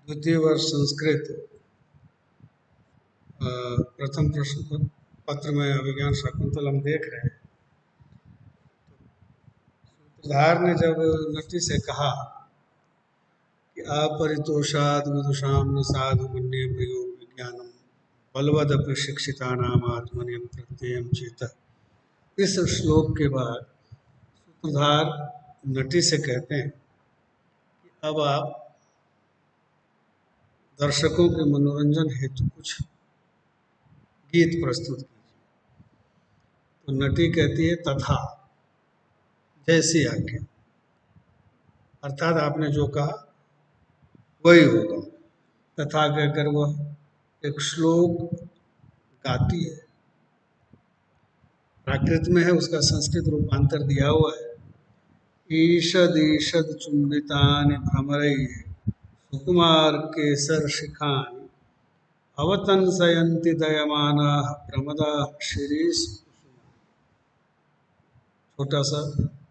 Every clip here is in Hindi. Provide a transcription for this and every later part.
द्वितीय वर्ष संस्कृत प्रथम प्रश्न पत्र में अभिज्ञान शाकुंतल हम देख रहे हैं। सूत्रधार ने जब नटी से कहा कि अपरितोषाद विदुषाम न साधु मन्ये प्रियो विज्ञानम बलवदपि शिक्षितानाम आत्मनियम प्रत्ययम चेत, इस श्लोक के बाद सूत्रधार नटी से कहते हैं कि अब आप दर्शकों के मनोरंजन हेतु कुछ गीत प्रस्तुत कीजिए। तो नटी कहती है तथा, जैसी आज्ञा, अर्थात आपने जो कहा वही होगा। तथा कहकर वह एक श्लोक गाती है। प्राकृत में है, उसका संस्कृत रूपांतर दिया हुआ है। ईषद ईषद चुंबितानि भ्रमरैः सुकुमार केसर शिखानि अवतंसयन्ति दयमानाः प्रमदाः शिरीष। छोटा सा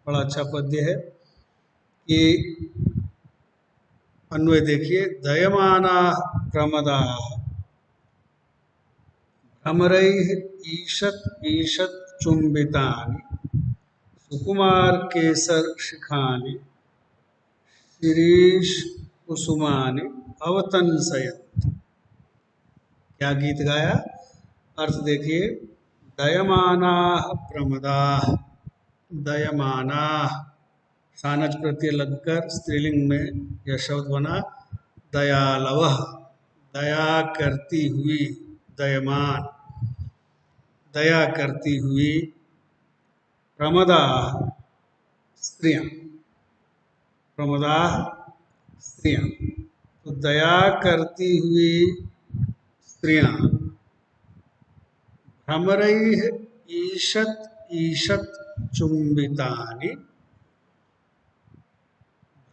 बड़ा अच्छा पद्य है कि अन्वय देखिए, दयमानाः प्रमदाः भ्रमरैः ईषत् ईषत् चुंबितानि सुकुमार केसर शिखानि शिरीष कुसुमानि अवतंसयन्ति। क्या गीत गाया? अर्थ देखिए, दयमानाः प्रमदाः, दयमानाः सानच प्रत्यय लगकर स्त्रीलिंग में यह शब्द बना दयालवः, दया करती हुई, दयमान, दया करती हुई, प्रमदाः स्त्रियां, प्रमदाः स्त्रियां, तो दया करती हुई स्त्रियां, भ्रमरैः ईषत् ईषत् चुंबितानि,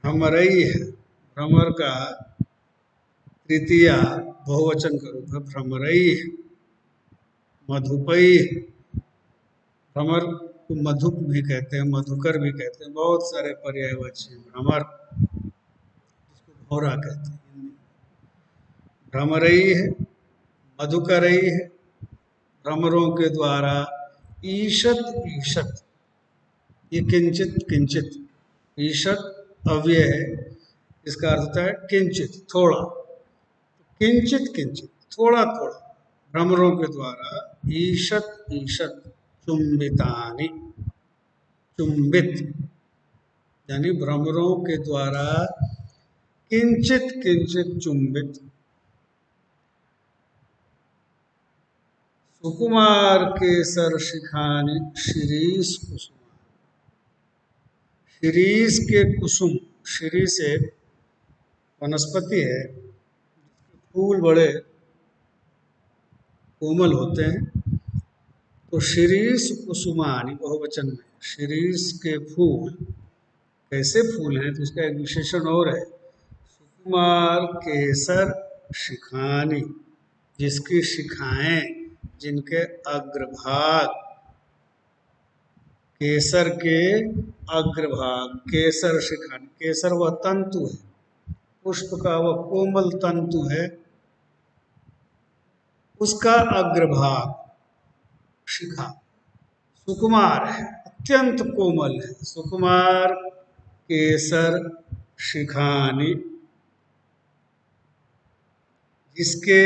भ्रमरैः, भ्रमर का तृतीया बहुवचन का रूप है भ्रमरैः, मधुपैः, भ्रमर को मधुप भी कहते हैं, मधुकर भी कहते हैं, बहुत सारे पर्यायवाची हैं। भ्रमर, जिसको भौरा कहते हैं हिंदी। भ्रमरैः, मधुकरैः, भ्रमरों के द्वारा, ईषत् ईषत्, ये किंचित किंचित, ईषत् अव्यय है, इसका अर्थ होता है किंचित, थोड़ा, किंचित किंचित, थोड़ा थोड़ा, भ्रमरों के द्वारा, ईषत् ईषत् चुंबितानि, चुंबित यानी भ्रमरों के द्वारा किंचित किंचित चुंबित, सुकुमार केसर शिखानि शिरीष कुसुम, शिरीष के कुसुम, शिरीष एक वनस्पति है, फूल बड़े कोमल होते हैं। तो शिरीष कुसुमानि बहुवचन में, शिरीष के फूल, कैसे फूल हैं? तो उसका एक विशेषण और है, सुकुमार केसर शिखानि, जिसकी शिखाएं, जिनके अग्रभाग, केसर के अग्रभाग, केसर शिखानि, केसर वह तंतु है, पुष्प का वह कोमल तंतु है, उसका अग्रभाग शिखा सुकुमार है, अत्यंत कोमल है। सुकुमार केसर शिखानि, जिसके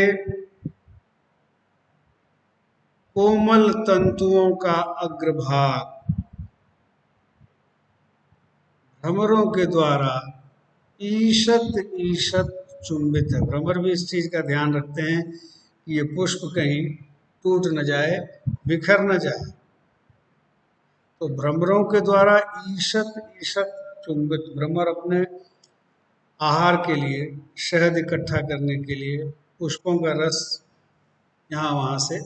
कोमल तंतुओं का अग्रभाग भ्रमरों के द्वारा ईषत् ईषत् चुंबित है। भ्रमर भी इस चीज का ध्यान रखते हैं कि ये पुष्प कहीं टूट न जाए, बिखर न जाए। तो भ्रमरों के द्वारा ईषत् ईषत् चुंबित, भ्रमर अपने आहार के लिए, शहद इकट्ठा करने के लिए पुष्पों का रस यहाँ वहाँ से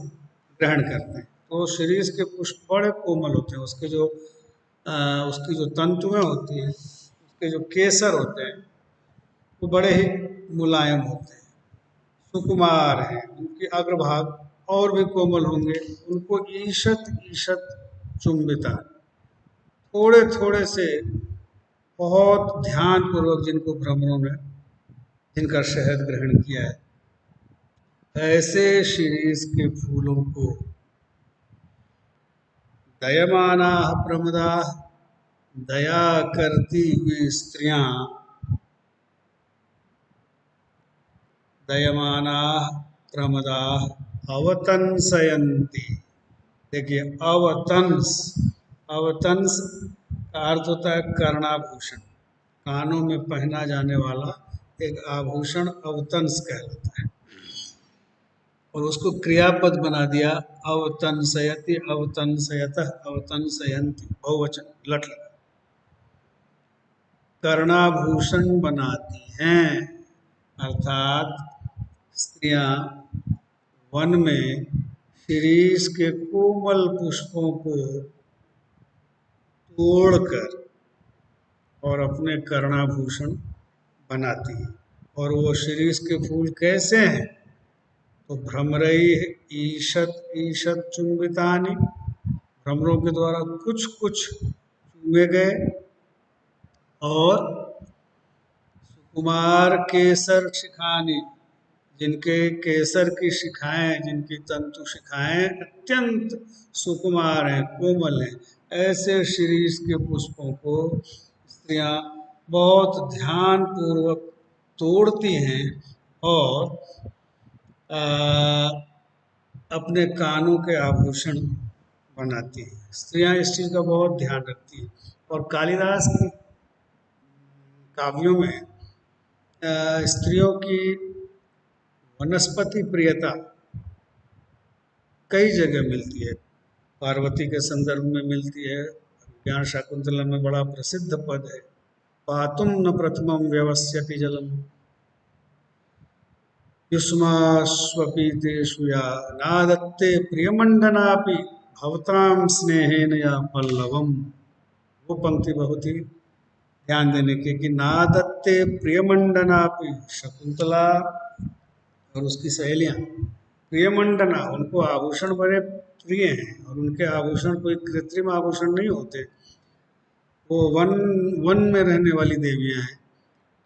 ग्रहण करते हैं। तो शिरीष के पुष्प बड़े कोमल होते हैं, उसके जो उसकी जो तंतुएं होती हैं, उसके जो केसर होते हैं, वो बड़े ही मुलायम होते हैं, सुकुमार हैं। उनके अग्रभाग और भी कोमल होंगे, उनको ईषत् ईषत् चुंबिता, थोड़े थोड़े से बहुत ध्यान पूर्वक जिनको भ्रमरों ने जिनका शहद ग्रहण किया है, ऐसे शिरीष के फूलों को दयमाना प्रमदा, दया करती हुई स्त्रियां, दयमाना प्रमदा अवतंसयन्ति। देखिए अवतंस, अवतंस का अर्थ होता है कर्णाभूषण, कानों में पहना जाने वाला एक आभूषण अवतंस कहलाता है, और उसको क्रियापद बना दिया अवतंसयति, अवतंसयतः, अवतंसयन्ति, बहुवचन लट लगा। कर्णाभूषण बनाती हैं, अर्थात स्त्रियां वन में शिरीष के कोमल पुष्पों को तोड़कर और अपने कर्णाभूषण बनाती हैं। और वो शिरीष के फूल कैसे हैं? तो भ्रमरैः ईषत् ईषत् चुम्बितानि, भ्रमरों के द्वारा कुछ कुछ चूमे गए, और सुकुमार केसर शिखानि, जिनके केसर की शिखाएं, जिनकी तंतु शिखाएं अत्यंत सुकुमार हैं, कोमल हैं, ऐसे शिरीष के पुष्पों को स्त्रियां बहुत ध्यान पूर्वक तोड़ती हैं और अपने कानों के आभूषण बनाती हैं। स्त्रियां इस चीज का बहुत ध्यान रखती हैं। और कालिदास की काव्यों में स्त्रियों की वनस्पति प्रियता कई जगह मिलती है। पार्वती के संदर्भ में मिलती है, ज्ञान शाकुंतला में बड़ा प्रसिद्ध पद है, पातुम न प्रथमम व्यवस्यति जलम युष्मास्वपीतेषु या नादत्ते प्रियमंडनापि भवतां स्नेहेन या पल्लवम। वो पंक्ति बहुत ही ध्यान देने की कि नादत्ते प्रियमंडनापि, शकुंतला और उसकी सहेलियां प्रियमंडना, उनको आभूषण बड़े प्रिय हैं, और उनके आभूषण कोई कृत्रिम आभूषण नहीं होते। वो वन में रहने वाली देवियां हैं,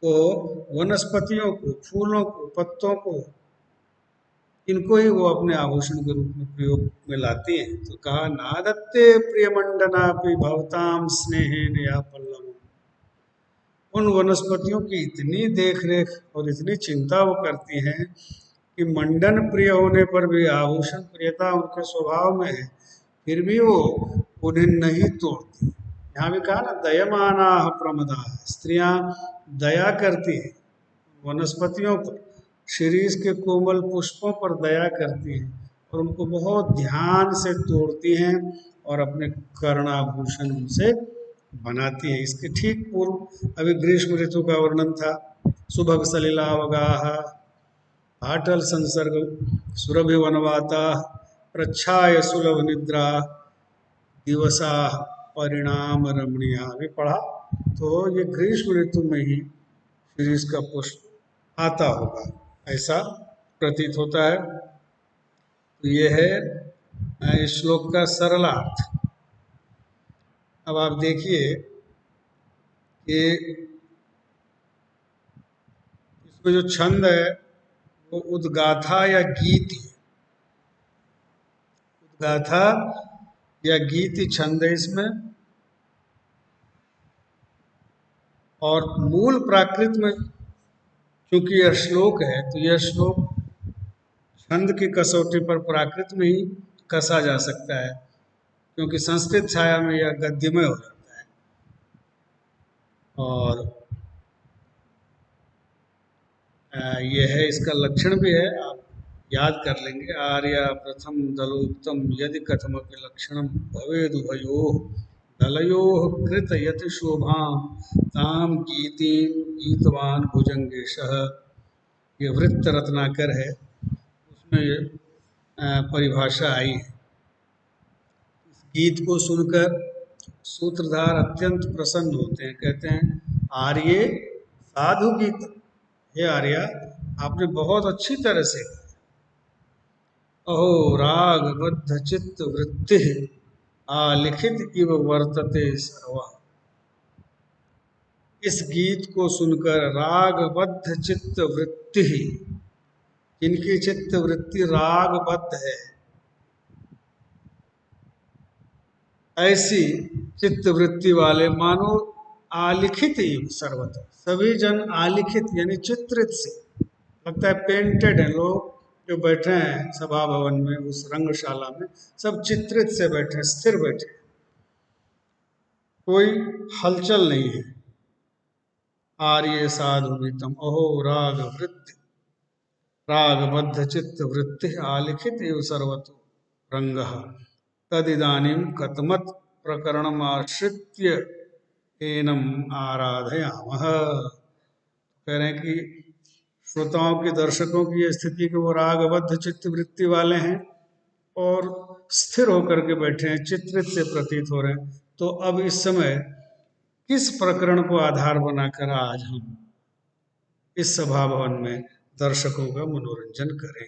तो वनस्पतियों को, फूलों को, पत्तों को, इनको ही वो अपने आभूषण के रूप में प्रयोग में लाती हैं। तो कहा नादत्ते प्रियमंडनापि भवतां स्नेहेन या पल्लवम। उन वनस्पतियों की इतनी देख रेख और इतनी चिंता वो करती हैं कि मंडन प्रिय होने पर भी, आभूषण प्रियता उनके स्वभाव में है, फिर भी वो उन्हें नहीं तोड़ती। यहाँ भी कहा ना दयमाना प्रमदा, स्त्रियां दया करती हैं वनस्पतियों पर, शिरीष के कोमल पुष्पों पर दया करती हैं, और उनको बहुत ध्यान से तोड़ती हैं और अपने कर्णाभूषण उनसे बनाती हैं। इसके ठीक पूर्व अभी ग्रीष्म ऋतु का वर्णन था। सुभग सलिलावगाह आटल संसर्ग सुरभि वनवाता प्रच्छाय सुलभ निद्रा दिवसा परिणाम रमणीया, अभी पढ़ा। तो ये ग्रीष्म ऋतु में ही शिरीष का पुष्प आता होगा, ऐसा प्रतीत होता है। तो ये है इस श्लोक का सरलार्थ। अब आप देखिए कि इसमें जो छंद है वो उद्गाथा या गीति, उद्गाथा या गीति छंद है इसमें। और मूल प्राकृत में क्योंकि यह श्लोक है, तो यह श्लोक छंद की कसौटी पर प्राकृत में ही कसा जा सकता है, क्योंकि संस्कृत छाया में यह गद्यमय हो जाता है। और यह है, इसका लक्षण भी है, आप याद कर लेंगे। आर्या प्रथम दलोत्तम यदि कथमपि लक्षणम भवेदुभयोः दलयोः कृत यति शोभां ताम गीतिं गीतवान भुजंगेशः। ये वृत्त रत्नाकर है, उसमें ये परिभाषा आई है। इस गीत को सुनकर सूत्रधार अत्यंत प्रसन्न होते हैं, कहते हैं आर्ये साधु गीत, हे आर्या आपने बहुत अच्छी तरह से, अहो रागबद्ध चित्त वृत्ति आलिखित इव वर्तते सर्वा। इस गीत को सुनकर रागबद्ध चित्त वृत्ति, इनकी चित्त वृत्ति रागबद्ध है, ऐसी चित्त वृत्ति वाले मानो आलिखित ही सर्वत्र, सभी जन आलिखित यानी चित्रित से, लगता है पेंटेड है, लोग जो बैठे हैं सभा भवन में उस रंगशाला में सब चित्रित से बैठे, स्थिर बैठे, कोई हलचल नहीं है। आर्य साधु गीतम अहो राग वृत्ति, रागबद्ध चित्त वृत्ति आलिखित एव सर्वतो रंग तदिदानीं कथमत प्रकरणमाश्रित्य एनम आराधयामः। कह रहे हैं कि श्रोताओं की, दर्शकों की ये स्थिति कि वो रागबद्ध चित्त वृत्ति वाले हैं और स्थिर होकर के बैठे हैं, चित्रित से प्रतीत हो रहे हैं, तो अब इस समय किस प्रकरण को आधार बनाकर आज हम इस सभा भवन में दर्शकों का मनोरंजन करें।